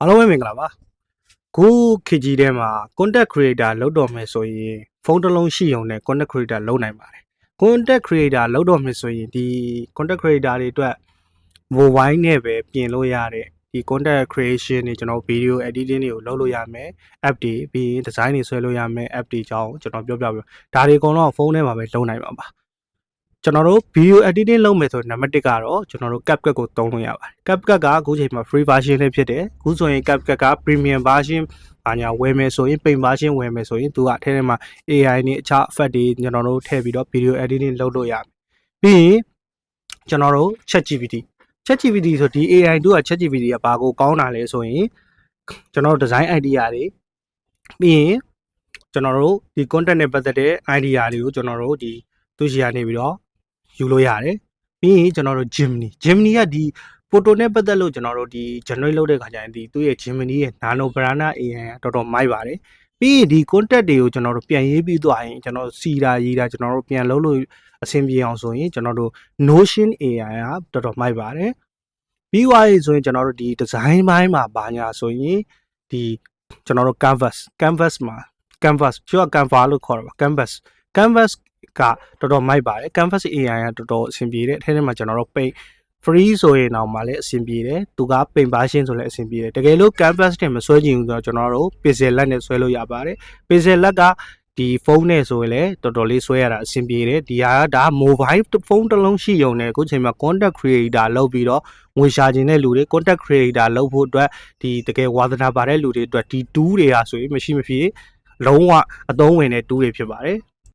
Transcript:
အားလုံးပဲမင်္ဂလာပါခုခေတ်ကြီးထဲမှာ content creator လုပ်တော့မယ်ဆိုရင်ဖုန်းတစ်လုံးရှိုံနဲ့ content creator လုပ်နိုင်ပါတယ် content creator လုပ်တော့မယ်ဆိုရင်ဒီ content creator တွေအတွက် mobile နဲ့ပဲပြင်လို့ရတဲ့ဒီ content creation တွေကျွန်တော် video editing တွေကိုလုပ်လို့ရမယ် app တွေပြီးရင် design တွေဆွဲလို့ရမယ် app တွေအကြောင်းကျွန်တော်ပြောပြပြဒါတွေအကုန်လုံးဖုန်းထဲမှာပဲလုပ်နိုင်မှာပါကျွန်တော်တို့ video editing လုပ်မယ်ဆိုနံပါတ်1ကတော့ကျွန်တော်တို့ CapCut ကိုသုံးလို့ရပါတယ် CapCut ကအခုချိန်မှာ free version လေးဖြစ်တယ်အခုဆိုရင် CapCut က premium version ဘာညာဝယ်မယ်ဆိုရင် paid version ဝယ်မယ်ဆိုရင်သူကအထဲထဲမှာ AI နဲ့အခြား effect တွေကျွန်တော်တို့ထည့်ပြီးတော့ video editing လုပ်လို့ရမယ်ပြီးရင်ကျွန်တော်တို့ ChatGPT ဆိုဒီ AI တို့က ChatGPT ကဘာကိုကောင်းတာလဲဆိုရင်ကျွန်တော်တို့ design idea တွေပြီးရင်ကျွန်တော်တို့ဒီ content နဲ့ပတ်သက်တဲ့ idea တွေကိုကျွန်တော်တို့ဒီသူရှိရနေပြီးတော့ယူလို့ရတယ်ပြီးရင်ကျွန်တော်တို့ Gemini ကဒီ photo နဲ့ပတ်သက်လို့ကျွန်တော်တို့ဒီ generate လုပ်တဲ့ခါကျရင်ဒီသူ့ရဲ့ Gemini ရဲ့ nano banana AI ကတော်တော်မိုက်ပါတယ်ပြီးရင်ဒီ content တွေကိုကျွန်တော်တို့ပြန်ရေးပြီးသွားရင်ကျွန်တော်စီတာရေးတာကျွန်တော်တို့ပြန်လုပ်လို့အဆင်ပြေအောင်ဆိုရင်ကျွန်တော်တို့ Notion AI ကတော်တော်မိုက်ပါတယ်ပြီးသွားရင်ဆိုရင်ကျွန်တော်တို့ဒီ design ဘိုင်းမှာဘာညာဆိုရင်ဒီကျွန်တော်တို့ canvas မှာ canvas ကျော် canva လို့ခေါ်တာပါ canvas ကတော်တော်မိုက်ပါတယ် canvas AI ကတော်တော်အဆင်ပြေတယ်အဲထဲမှာကျွန်တော်တို့ paint free ဆိုရင်တော့မှလည်းအဆင်ပြေတယ်သူက paint version ဆိုလည်းအဆင်ပြေတယ်တကယ်လို့ canvas နဲ့မဆွဲချင်ဘူးဆိုတော့ကျွန်တော်တို့ pixel lab နဲ့ဆွဲလို့ရပါတယ် pixel lab ကဒီဖုန်းနဲ့ဆိုရင်လည်းတော်တော်လေးဆွဲရတာအဆင်ပြေတယ်ဒီဟာကဒါ mobile ဖုန်းတစ်လုံးရှိုံနဲ့အခုချိန်မှာ content creator လုပ်ပြီးတော့ငွေရှာခြင်းတဲ့လူတွေ content creator လုပ်ဖို့အတွက်ဒီတကယ်ဝါသနာပါတဲ့လူတွေအတွက်ဒီ tool တွေကဆိုရင်မရှိမဖြစ်လုံးဝအသုံးဝင်တဲ့ tool တွေဖြစ်ပါတယ်